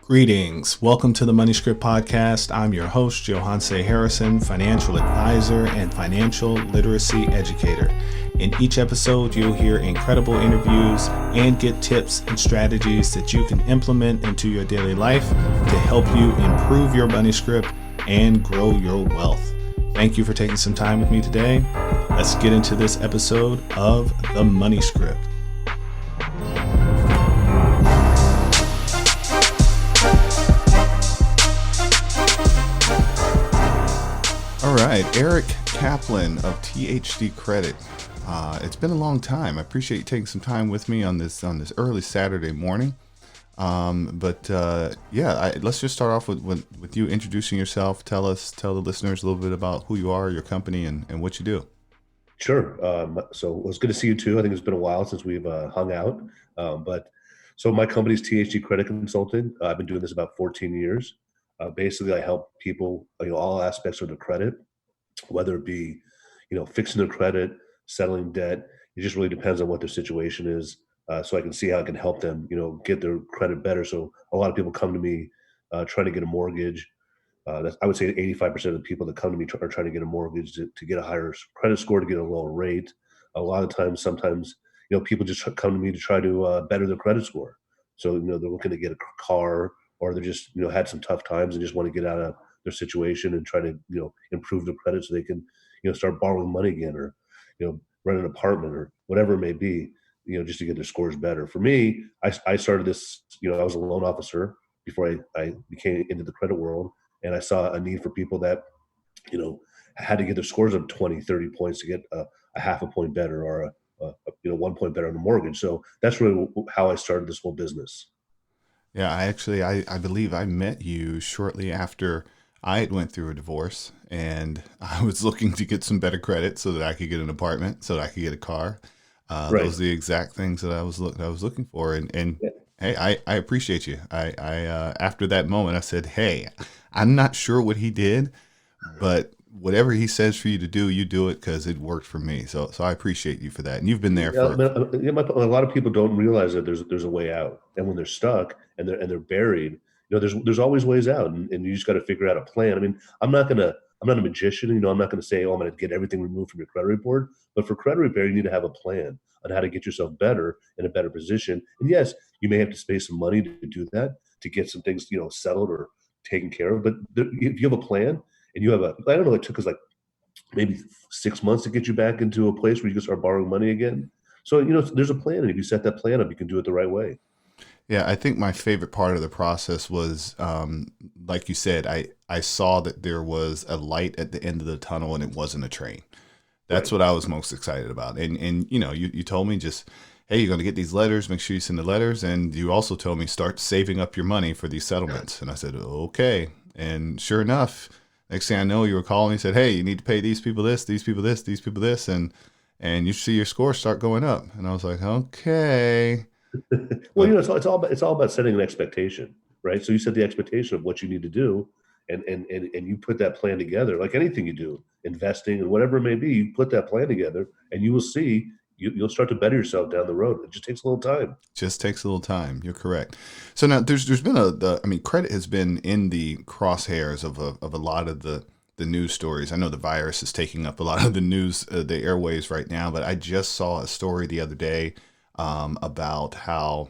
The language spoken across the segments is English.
Greetings. Welcome to the Money Script Podcast. I'm your host, Johanse Harrison, financial advisor and financial literacy educator. In each episode, you'll hear incredible interviews and get tips and strategies that you can implement into your daily life to help you improve your money script and grow your wealth. Thank you for taking some time with me today. Let's get into this episode of the Money Script. All right, Erik Kaplan of THD Credit. It's been a long time. I appreciate you taking some time with me on this early Saturday morning. Let's just start off with you introducing yourself. Tell the listeners a little bit about who you are, your company, and what you do. Sure. So it was good to see you too. I think it's been a while since we've hung out. So my company's THD Credit Consulting. I've been doing this about 14 years. Basically, I help people, all aspects of their credit, whether it be, fixing their credit, settling debt. It just really depends on what their situation is. So I can see how I can help them, get their credit better. So a lot of people come to me trying to get a mortgage. I would say 85% of the people that come to me are trying to get a mortgage to get a higher credit score, to get a lower rate. A lot of times, sometimes, people just come to me to try to better their credit score. So, they're looking to get a car, or they're just, had some tough times and just want to get out of their situation and try to, improve their credit so they can, start borrowing money again, or, rent an apartment or whatever it may be, just to get their scores better. For me, I started this, I was a loan officer before I became into the credit world. And I saw a need for people that, had to get their scores up 20, 30 points to get a half a point better, or a 1 point better on the mortgage. So that's really how I started this whole business. Yeah, I believe I met you shortly after I had went through a divorce, and I was looking to get some better credit so that I could get an apartment, so that I could get a car. Right. Those are the exact things that I was looking for. And Yeah. hey, I appreciate you. I after that moment, I said, hey, I'm not sure what he did, but whatever he says for you to do, you do it, because it worked for me. So I appreciate you for that. And you've been there Yeah, for. a lot of people don't realize that there's a way out, and when they're stuck and they're buried, there's always ways out, and you just got to figure out a plan. I mean, I'm not a magician. I'm not gonna say, oh, I'm gonna get everything removed from your credit report. But for credit repair, you need to have a plan on how to get yourself better, in a better position. And yes, you may have to spend some money to do that, to get some things settled or taken care of. But if you have a plan, and you have I don't know, it took us like maybe 6 months to get you back into a place where you can start borrowing money again. So, there's a plan, and if you set that plan up, you can do it the right way. Yeah, I think my favorite part of the process was, like you said, I saw that there was a light at the end of the tunnel, and it wasn't a train. That's Right. what I was most excited about. And you told me, just, hey, you're going to get these letters, make sure you send the letters. And you also told me, start saving up your money for these settlements. And I said, okay. And sure enough, next thing I know, you were calling me, said, hey, you need to pay these people this, these people this, these people this. And you see your score start going up. And I was like, okay. Well, But it's all about setting an expectation, right? So you set the expectation of what you need to do, and you put that plan together. Like anything you do, investing and whatever it may be, you put that plan together, and you will see you'll start to better yourself down the road. It just takes a little time. just takes a little time. You're correct. So now there's been credit has been in the crosshairs of a lot of the news stories. I know the virus is taking up a lot of the news, the airwaves right now, but I just saw a story the other day about how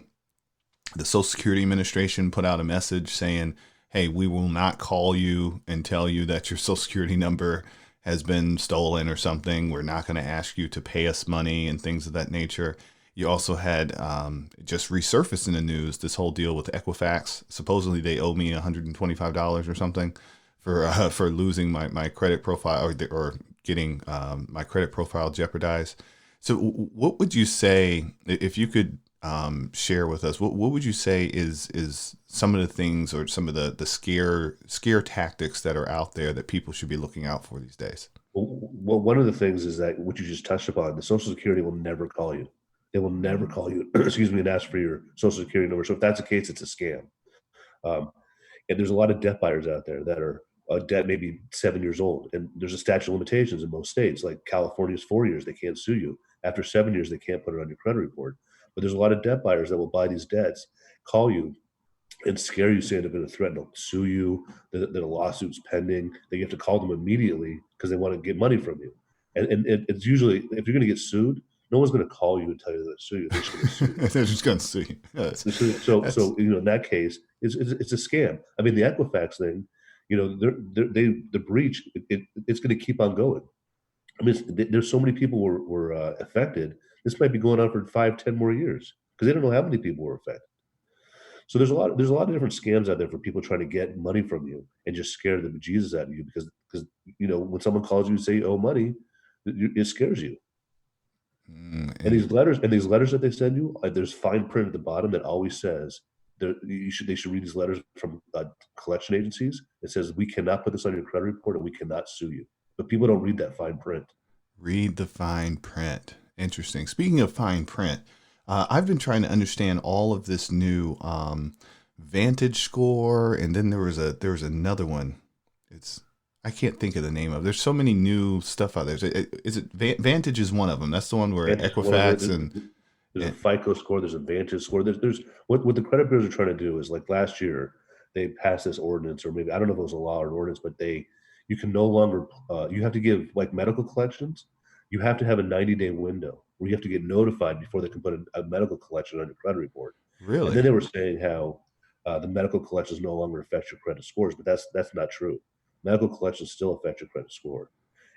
the Social Security Administration put out a message saying, hey, we will not call you and tell you that your Social Security number has been stolen or something. We're not going to ask you to pay us money and things of that nature. You also had just resurfaced in the news this whole deal with Equifax. Supposedly they owe me $125 or something for losing my credit profile, or getting my credit profile jeopardized. So what would you say, if you could share with us, what would you say is some of the things, or some of the scare tactics that are out there that people should be looking out for these days? Well, one of the things is that what you just touched upon, the Social Security will never call you. They will never call you, excuse me, and ask for your Social Security number. So if that's the case, it's a scam. Um, and there's a lot of debt buyers out there that are debt maybe 7 years old, and there's a statute of limitations in most states. Like California's 4 years, they can't sue you. After 7 years, they can't put it on your credit report. But there's a lot of debt buyers that will buy these debts, call you, and scare you, saying they're going to threaten to sue you, that a lawsuit's pending, that you have to call them immediately because they want to get money from you. And it's usually, if you're going to get sued, no one's going to call you and tell you they're going to sue you. They're just going to sue you. They're just going to see. So That's in that case, it's a scam. I mean, the Equifax thing, the breach, it's going to keep on going. I mean, there's so many people were affected. This might be going on for 5, 10 more years because they don't know how many people were affected. So there's a lot of different scams out there for people trying to get money from you and just scare the bejesus out of you because when someone calls you and say you owe money, it scares you. And and these letters that they send you, there's fine print at the bottom that always says they should read these letters from collection agencies. It says we cannot put this on your credit report and we cannot sue you. But people don't read that fine print. read the fine print. Interesting. Speaking of fine print, I've been trying to understand all of this new Vantage score, and then there was another one. It's I can't think of the name of. There's so many new stuff out there. Is it Vantage is one of them? That's the one where Vantage one of Equifax it. There's a and FICO score. There's a Vantage score. There's what the credit bureaus are trying to do is, like last year they passed this ordinance, or maybe I don't know if it was a law or an ordinance, but you can no longer you have to give, like medical collections. You have to have a 90-day window where you have to get notified before they can put a medical collection on your credit report. And then really. they were saying how the medical collections no longer affect your credit scores, but that's not true. Medical collections still affect your credit score.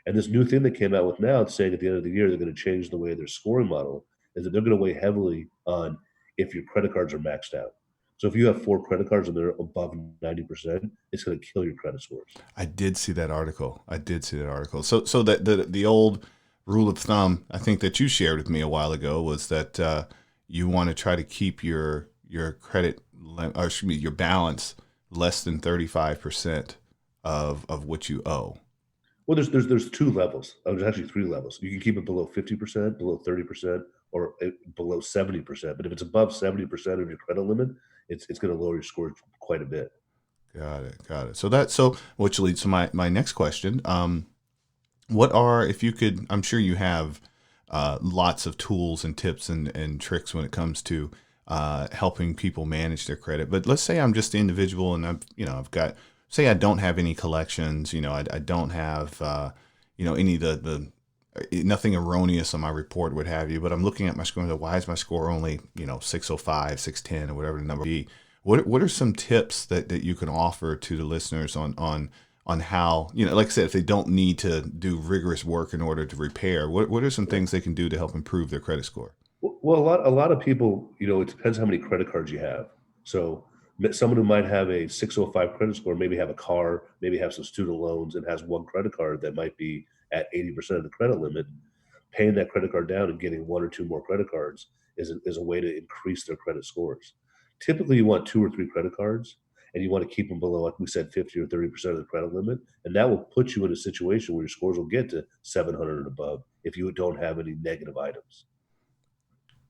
And this new thing that came out with now, it's saying at the end of the year they're going to change the way their scoring model is, that they're going to weigh heavily on if your credit cards are maxed out. So if you have 4 credit cards and they're above 90%, it's going to kill your credit scores. I did see that article. I did see that article. So that the old rule of thumb I think that you shared with me a while ago was that you want to try to keep your credit or excuse me your balance less than 35% of what you owe. Well, there's 2 levels. There's actually 3 levels. You can keep it below 50%, below 30%, or below 70%. But if it's above 70% of your credit limit, it's going to lower your score quite a bit. Got it. Got it. So which leads to my next question. What are, if you could, I'm sure you have lots of tools and tips and tricks when it comes to helping people manage their credit. But let's say I'm just the individual and I've got, say I don't have any collections, I don't have, any of nothing erroneous on my report, what have you, but I'm looking at my score and go, why is my score only, 605, 610 or whatever the number be? What are some tips that you can offer to the listeners on how, like I said, if they don't need to do rigorous work in order to repair, what are some things they can do to help improve their credit score? Well, a lot of people, it depends how many credit cards you have. So someone who might have a 605 credit score, maybe have a car, maybe have some student loans, and has one credit card that might be at 80% of the credit limit. Paying that credit card down and getting 1 or 2 more credit cards is a way to increase their credit scores. Typically, you want 2 or 3 credit cards, and you want to keep them below, like we said, 50 or 30% of the credit limit, and that will put you in a situation where your scores will get to 700 and above if you don't have any negative items.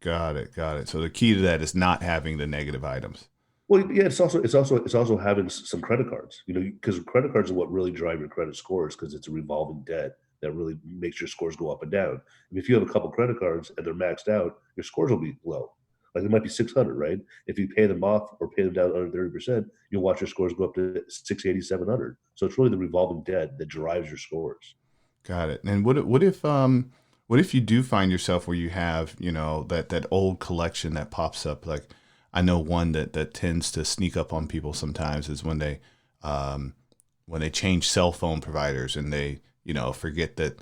Got it. Got it. So the key to that is not having the negative items. Well, yeah, it's also having some credit cards, because credit cards are what really drive your credit scores, because it's a revolving debt that really makes your scores go up and down. And if you have a couple credit cards and they're maxed out, your scores will be low. Like it might be 600, right? If you pay them off or pay them down under 30%, you'll watch your scores go up to 680, 700. So it's really the revolving debt that drives your scores. Got it. And what if you do find yourself where you have, that old collection that pops up? Like I know one that tends to sneak up on people sometimes is um, when they change cell phone providers and they, forget that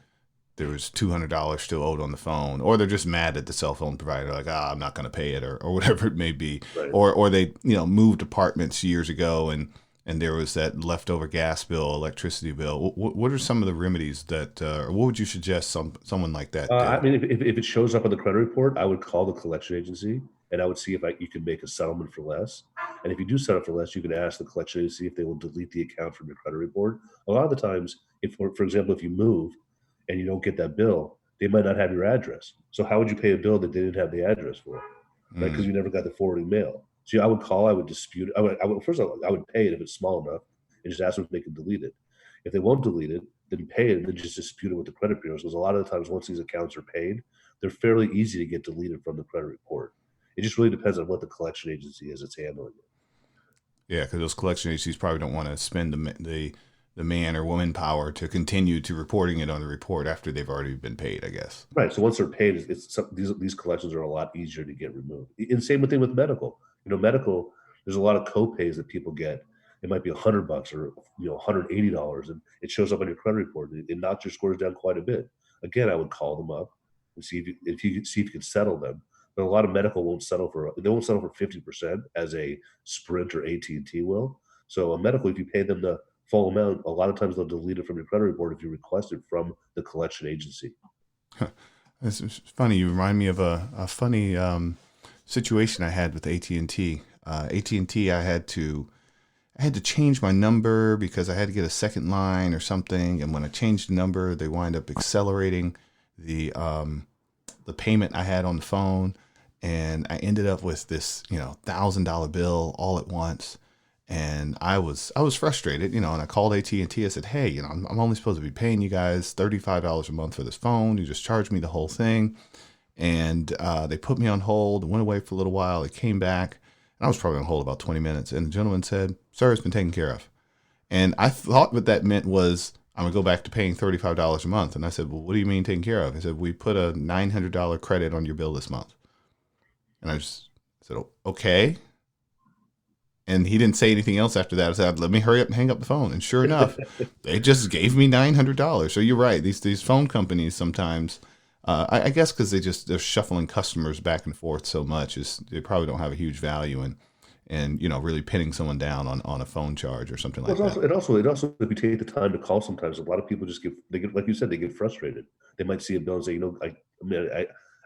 there was $200 still owed on the phone, or they're just mad at the cell phone provider, like, I'm not going to pay it, or whatever it may be, Right. or they, moved apartments years ago and there was that leftover gas bill, electricity bill. What are some of the remedies that, or what would you suggest someone like that I do? mean, if it shows up on the credit report, I would call the collection agency and I would see if you can make a settlement for less. And if you do settle for less, you can ask the collection agency if they will delete the account from your credit report. A lot of the times, if, for example, if you move and you don't get that bill, they might not have your address. So how would you pay a bill that they didn't have the address for, right? Because Mm, you never got the forwarding mail. So I would call, I would dispute it. First of all, I would pay it if it's small enough and just ask them if they can delete it. If they won't delete it, then pay it and then just dispute it with the credit bureaus. Because a lot of the times, once these accounts are paid, they're fairly easy to get deleted from the credit report. It just really depends on what the collection agency is that's handling it. Yeah, because those collection agencies probably don't want to spend the man or woman power to continue to reporting it on the report after they've already been paid, I guess. Right. So once they're paid, these collections are a lot easier to get removed. And same thing with medical. Medical. There's a lot of co-pays that people get. It might be $100 or $180, and it shows up on your credit report. It knocks your scores down quite a bit. Again, I would call them up and see if you can settle them. But a lot of medical won't settle for 50% as a Sprint or AT&T will. So a medical, if you pay them the full amount, a lot of times they'll delete it from your credit report if you request it from the collection agency. It's funny. You remind me of a funny situation I had with AT&T. AT&T, I had to change my number because I had to get a second line or something. And when I changed the number, they wind up accelerating the payment I had on the phone, and I ended up with this $1,000 bill all at once. And I was frustrated, and I called AT&T. I said, hey, I'm only supposed to be paying you guys $35 a month for this phone. You just charged me the whole thing. And they put me on hold and went away for a little while. They came back, and I was probably on hold about 20 minutes. And the gentleman said, sir, it's been taken care of. And I thought what that meant was I'm going to go back to paying $35 a month. And I said, well, what do you mean taken care of? He said, we put a $900 credit on your bill this month. And I just said, okay. And he didn't say anything else after that. I said, let me hurry up and hang up the phone. And sure enough, they just gave me $900. So you're right. These phone companies sometimes, I guess because they're shuffling customers back and forth so much, is they probably don't have a huge value in really pinning someone down on a phone charge or something Well, like that. if you take the time to call, sometimes a lot of people they get, like you said, they get frustrated. They might see a bill and say,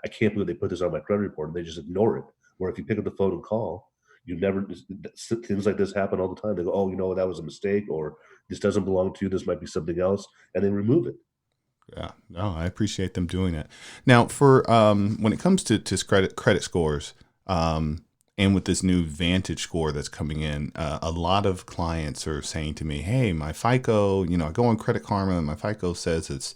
I can't believe they put this on my credit report, and they just ignore it. Where if you pick up the phone and call, you never things like this happen all the time. They go, oh, that was a mistake, or this doesn't belong to you. This might be something else, and they remove it. Yeah, no, I appreciate them doing that. Now, for when it comes to credit scores, and with this new Vantage score that's coming in, a lot of clients are saying to me, "Hey, my FICO, I go on Credit Karma, and my FICO says it's,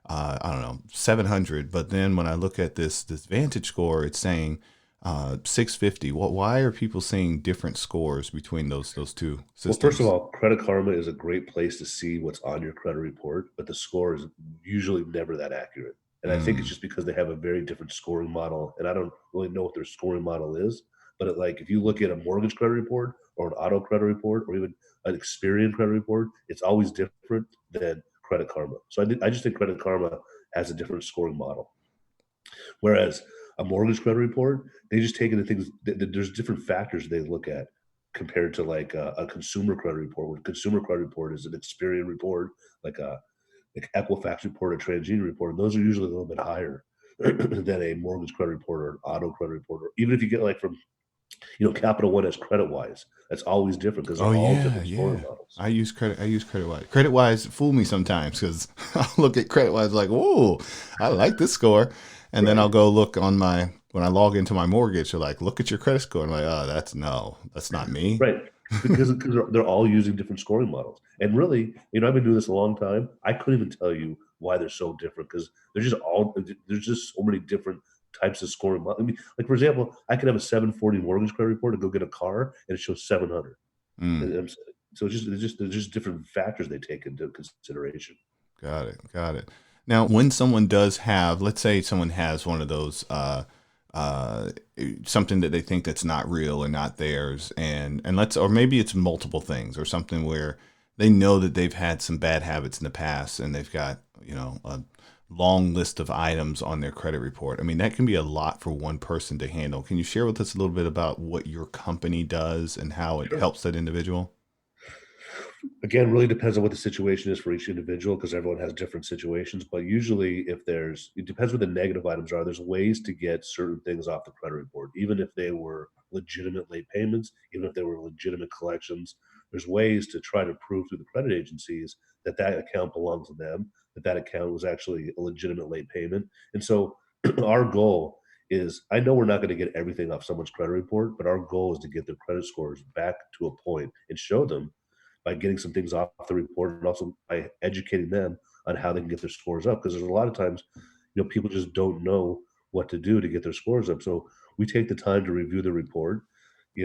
I don't know, 700, but then when I look at this Vantage score, it's saying 650. Why are people seeing different scores between those two Well, first of systems? all, Credit Karma is a great place to see what's on your credit report, but the score is usually never that accurate. And I think it's Mm, just because they have a very different scoring model. And I don't really know what their scoring model is, but like if you look at a mortgage credit report or an auto credit report or even an Experian credit report, it's always different than Credit Karma. So I just think Credit Karma has a different scoring model. Whereas a mortgage credit report, they just take into things. There's different factors they look at compared to like a consumer credit report. Where a consumer credit report is an Experian report, like a like Equifax report, a TransUnion report, and those are usually a little bit higher than a mortgage credit report or an auto credit report. Or even if you get like from Capital One as Credit Wise, that's always different because they're oh all yeah, different scoring yeah. models. I use CreditWise. CreditWise fool me sometimes because I'll look at CreditWise like, whoa, I like this score, and then I'll Right. go look on my when I log into my mortgage. They're like, look at your credit score. I'm like, oh, that's no, that's not me. Right. Because they're all using different scoring models. And really, I've been doing this a long time. I couldn't even tell you why they're so different because there's just so many different types of scoring models. I mean, like for example, I could have a 740 mortgage credit report and go get a car and it shows 700. Mm, And so there's just different factors they take into consideration. got it, got it. Now, when someone does have, let's say, someone has one of those. Uh, Something that they think that's not real or not theirs, and let's or maybe it's multiple things or something where they know that they've had some bad habits in the past and they've got a long list of items on their credit report. I mean, that can be a lot for one person to handle. Can you share with us a little bit about what your company does and how it Sure. helps that individual? Again, really depends on what the situation is for each individual because everyone has different situations. But usually, it depends what the negative items are. There's ways to get certain things off the credit report, even if they were legitimate late payments, even if they were legitimate collections. There's ways to try to prove through the credit agencies that that account belongs to them, that that account was actually a legitimate late payment. And so, our goal is I know we're not going to get everything off someone's credit report, but our goal is to get their credit scores back to a point and show them by getting some things off the report and also by educating them on how they can get their scores up. Because there's a lot of times, people just don't know what to do to get their scores up. So we take the time to review the report.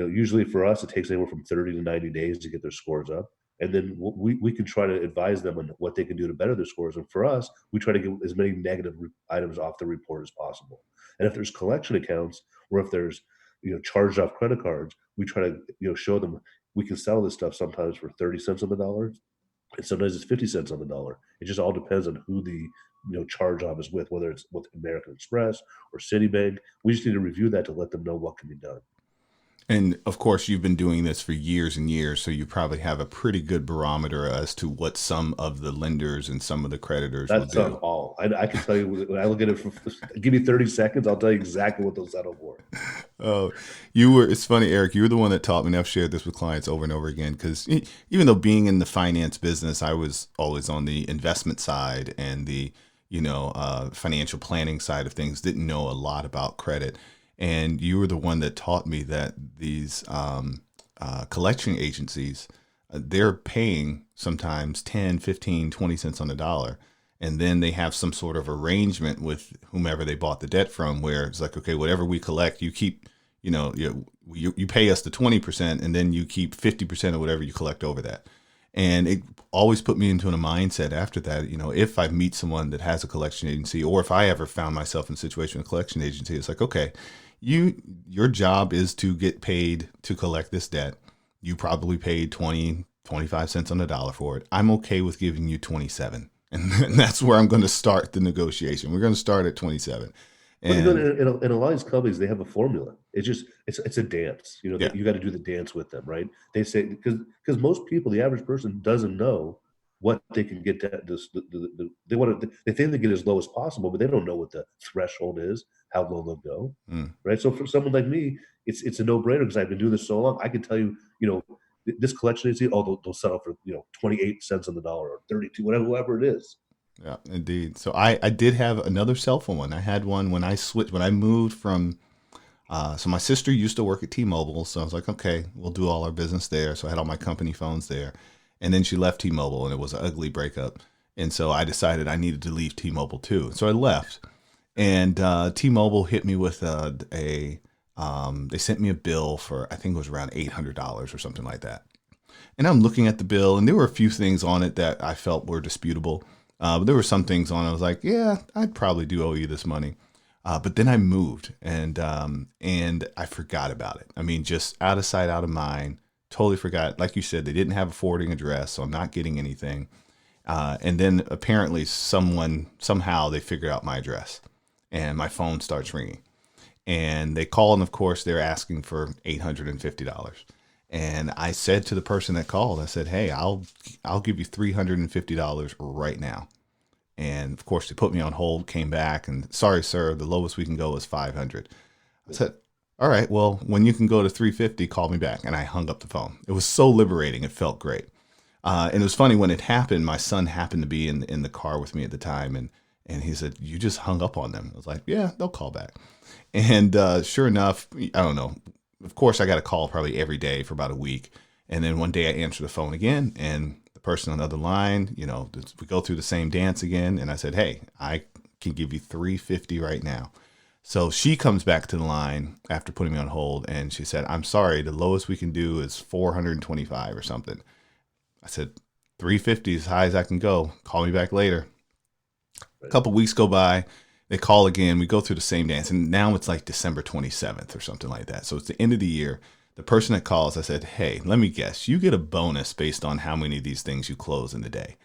usually for us, it takes anywhere from 30 to 90 days to get their scores up. And then we can try to advise them on what they can do to better their scores. And for us, we try to get as many negative items off the report as possible. And if there's collection accounts, or if there's charged off credit cards, we try to show them we can sell this stuff sometimes for 30 cents on the dollar, and sometimes it's 50 cents on the dollar. It just all depends on who the charge off is with, whether it's with American Express or Citibank. We just need to review that to let them know what can be done. And of course, you've been doing this for years and years, so you probably have a pretty good barometer as to what some of the lenders and some of the creditors will That's not do. all. I can tell you when I look at it. Give me 30 seconds, I'll tell you exactly what they'll settle for. Oh, it's funny, Eric, you were the one that taught me, and I've shared this with clients over and over again, because even though being in the finance business, I was always on the investment side and the, financial planning side of things, didn't know a lot about credit. And you were the one that taught me that these collection agencies, they're paying sometimes 10, 15, 20 cents on the dollar. And then they have some sort of arrangement with whomever they bought the debt from, where it's like, okay, whatever we collect, you keep, you pay us the 20%, and then you keep 50% of whatever you collect over that. And it always put me into a mindset after that, if I meet someone that has a collection agency, or if I ever found myself in a situation with a collection agency, it's like, okay, your job is to get paid to collect this debt. You probably paid 20, 25 cents on the dollar for it. I'm okay with giving you 27. And that's where I'm going to start the negotiation. We're going to start at 27. Well, And in a lot of these companies, they have a formula. It's a dance. yeah, You got to do the dance with them, right? They say because most people, the average person, doesn't know what they can get. They want to. They think they get as low as possible, but they don't know what the threshold is, how low they'll go, mm, right? So for someone like me, it's a no brainer because I've been doing this so long. I can tell you, this collection agency, they'll settle for 28 cents on the dollar or 32, whatever it is. yeah, indeed. So I did have another cell phone one. I had one when I moved from, so my sister used to work at T-Mobile. So I was like, okay, we'll do all our business there. So I had all my company phones there. And then she left T-Mobile, and it was an ugly breakup. And so I decided I needed to leave T-Mobile too. So I left. And T-Mobile hit me with they sent me a bill for, I think it was around $800 or something like that. And I'm looking at the bill, and there were a few things on it that I felt were disputable. But there were some things on it. I was like, yeah, I'd probably do owe you this money. But then I moved, and I forgot about it. I mean, just out of sight, out of mind. Totally forgot. Like you said, they didn't have a forwarding address, so I'm not getting anything. And then apparently somehow they figured out my address, and my phone starts ringing. And they call, and of course they're asking for $850. And I said to the person that called, I said, hey, I'll give you $350 right now. And of course they put me on hold, came back, and sorry, sir, the lowest we can go is 500. I said, all right, well, when you can go to 350, call me back. And I hung up the phone. It was so liberating. It felt great. And it was funny when it happened, my son happened to be in the car with me at the time. And he said, you just hung up on them. I was like, yeah, they'll call back. And sure enough, I don't know. Of course, I got a call probably every day for about a week. And then one day I answered the phone again, and the person on the other line, we go through the same dance again. And I said, hey, I can give you $350 right now. So she comes back to the line after putting me on hold, and she said, I'm sorry, the lowest we can do is 425 or something. I said, 350 is as high as I can go. Call me back later. A couple weeks go by. They call again. We go through the same dance. And now it's like December 27th or something like that. So it's the end of the year. The person that calls, I said, hey, let me guess. You get a bonus based on how many of these things you close in the day.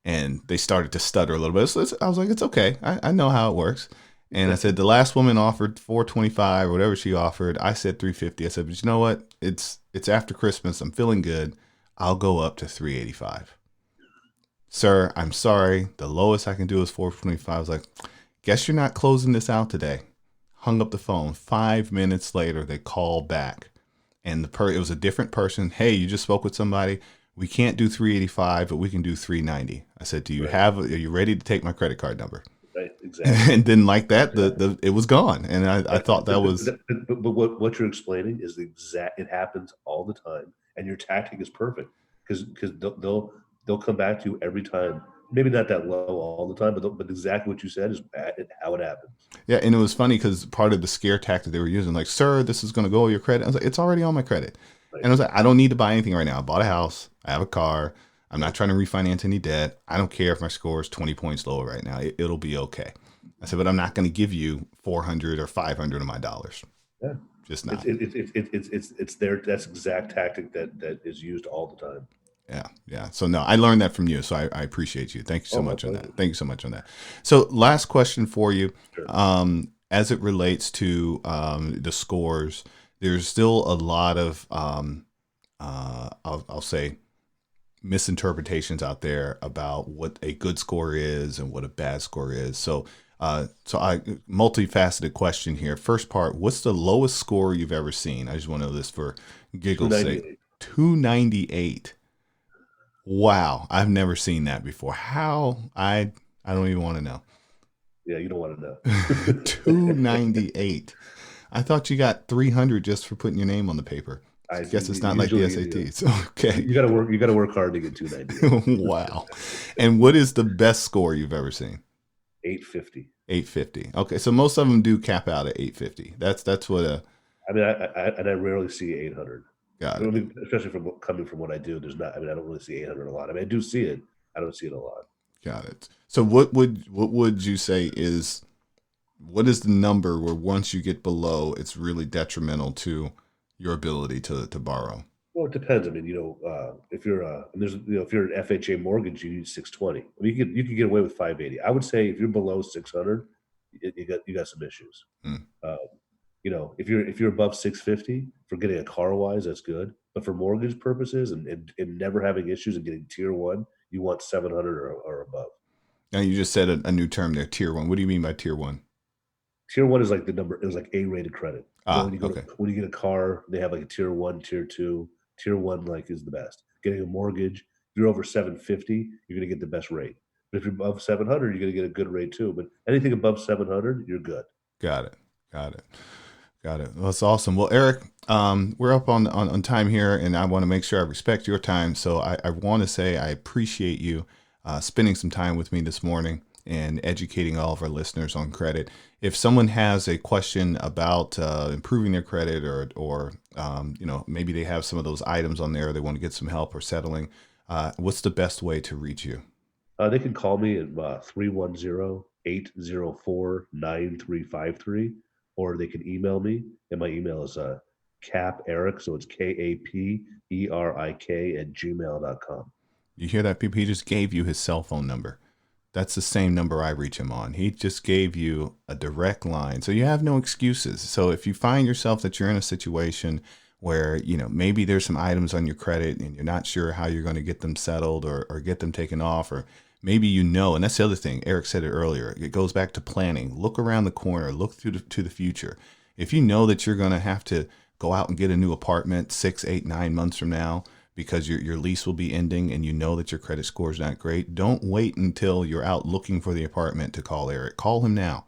And they started to stutter a little bit. So I was like, it's okay. I know how it works. And I said, the last woman offered 425 or whatever she offered. I said 350. I said, but you know what? It's after Christmas. I'm feeling good. I'll go up to 385. Sir, I'm sorry. The lowest I can do is 425. I was like, guess you're not closing this out today. Hung up the phone. 5 minutes later, they call back. And it was a different person. Hey, you just spoke with somebody. We can't do 385, but we can do 390. I said, are you ready to take my credit card number? Right, exactly. And then like that, it was gone. And I thought that was. But what you're explaining is the exact. It happens all the time, and your tactic is perfect because they'll come back to you every time maybe not that low all the time, but exactly what you said is how it happens. Yeah, and it was funny because part of the scare tactic they were using, like, sir, this is going to go over your credit. I was like, it's already on my credit. Right. And I was like, I don't need to buy anything right now. I bought a house. I have a car. I'm not trying to refinance any debt. I don't care if my score is 20 points lower right now. It'll be okay. I said, but I'm not going to give you 400 or 500 of my dollars. Yeah. Just not. It's their that's exact tactic that is used all the time. Yeah, yeah. So no, I learned that from you. So I appreciate you. Thank you so much on pleasure. that. Thank you so much on that. So last question for you. Sure. As it relates to the scores, there's still a lot of I'll say misinterpretations out there about what a good score is and what a bad score is. So multifaceted question here. First part, what's the lowest score you've ever seen? I just want to know this for giggles' sake. 298. Wow, I've never seen that before. How? I don't even want to know. Yeah, you don't want to know. 298. I thought you got 300 just for putting your name on the paper. I guess it's not like the SATs. Okay. You got to work hard to get 298. Wow. And what is the best score you've ever seen? 850. 850. Okay, so most of them do cap out at 850. That's what a. I mean, I rarely see 800. Got it. I mean, especially coming from what I do, there's not. I mean, I don't really see 800 a lot. I mean, I do see it. I don't see it a lot. Got it. So what would you say is what is the number where once you get below, it's really detrimental to your ability to borrow? Well, it depends. I mean, if you're if you're an FHA mortgage, you need 620. I mean, you can get away with 580. I would say if you're below 600, you got some issues. If you're above 650 for getting a car wise, that's good. But for mortgage purposes and never having issues and getting tier one, you want 700 or above. Now you just said a new term there, tier one. What do you mean by tier one? Tier one is like the number. It was like A-rated credit. When you get a car, they have like a tier one, tier two. Tier one like is the best. Getting a mortgage, if you're over 750, you're going to get the best rate. But if you're above 700, you're going to get a good rate too. But anything above 700, you're good. Got it. Well, that's awesome. Well, Erik, we're up on time here, and I want to make sure I respect your time. So I want to say I appreciate you spending some time with me this morning and educating all of our listeners on credit. If someone has a question about improving their credit or maybe they have some of those items on there, they want to get some help or settling, what's the best way to reach you? They can call me at 310-804-9353, or they can email me, and my email is Erik, so it's KAPERIK @gmail.com. You hear that, people? He just gave you his cell phone number. That's the same number I reach him on. He just gave you a direct line. So you have no excuses. So if you find yourself that you're in a situation where, maybe there's some items on your credit and you're not sure how you're going to get them settled or get them taken off, or maybe and that's the other thing. Erik said it earlier. It goes back to planning. Look around the corner. Look to the future. If you know that you're going to have to go out and get a new apartment 6, 8, 9 months from now, because your lease will be ending and you know that your credit score is not great, don't wait until you're out looking for the apartment to call Erik. Call him now.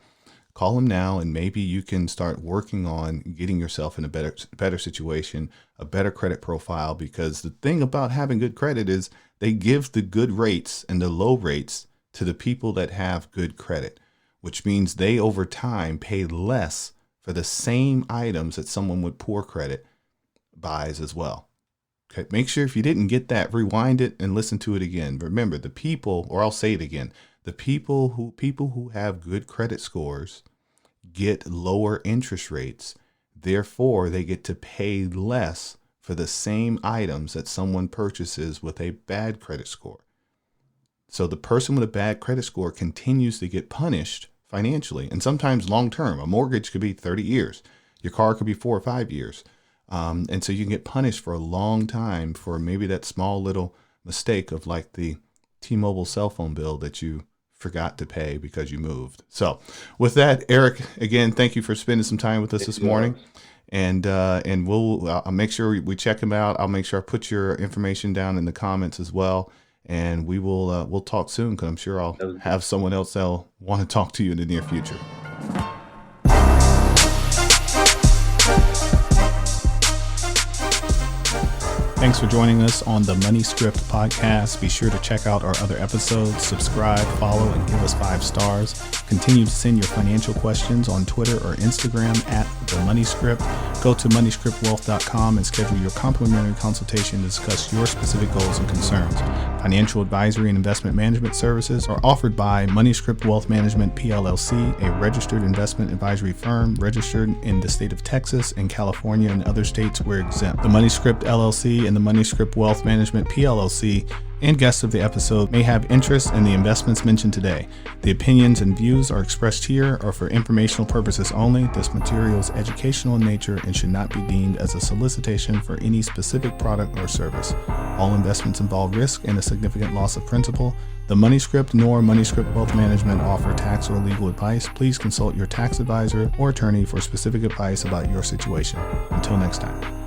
And maybe you can start working on getting yourself in a better situation, a better credit profile, because the thing about having good credit is they give the good rates and the low rates to the people that have good credit, which means they over time pay less for the same items that someone with poor credit buys as well. Okay, make sure if you didn't get that, rewind it and listen to it again. Remember, the people, or I'll say it again, the people who have good credit scores get lower interest rates. Therefore, they get to pay less for the same items that someone purchases with a bad credit score. So the person with a bad credit score continues to get punished financially, and sometimes long term. A mortgage could be 30 years. Your car could be 4 or 5 years. And so you can get punished for a long time for maybe that small little mistake of like the T-Mobile cell phone bill that you forgot to pay because you moved. So with that, Erik, again, thank you for spending some time with us this morning. And I'll make sure we check him out. I'll make sure I put your information down in the comments as well. And we'll talk soon, because I'm sure I'll have someone else that'll want to talk to you in the near future. Thanks for joining us on the Money Script podcast. Be sure to check out our other episodes, subscribe, follow, and give us 5 stars. Continue to send your financial questions on Twitter or Instagram at the Money Script. Go to moneyscriptwealth.com and schedule your complimentary consultation to discuss your specific goals and concerns. Financial advisory and investment management services are offered by Money Script Wealth Management PLLC, a registered investment advisory firm registered in the state of Texas and California and other states where exempt. The Money Script LLC and the Money Script Wealth Management PLLC and guests of the episode may have interest in the investments mentioned today. The opinions and views are expressed here are for informational purposes only. This material is educational in nature and should not be deemed as a solicitation for any specific product or service. All investments involve risk and a significant loss of principal. The Money Script nor Money Script Wealth Management offer tax or legal advice. Please consult your tax advisor or attorney for specific advice about your situation. Until next time.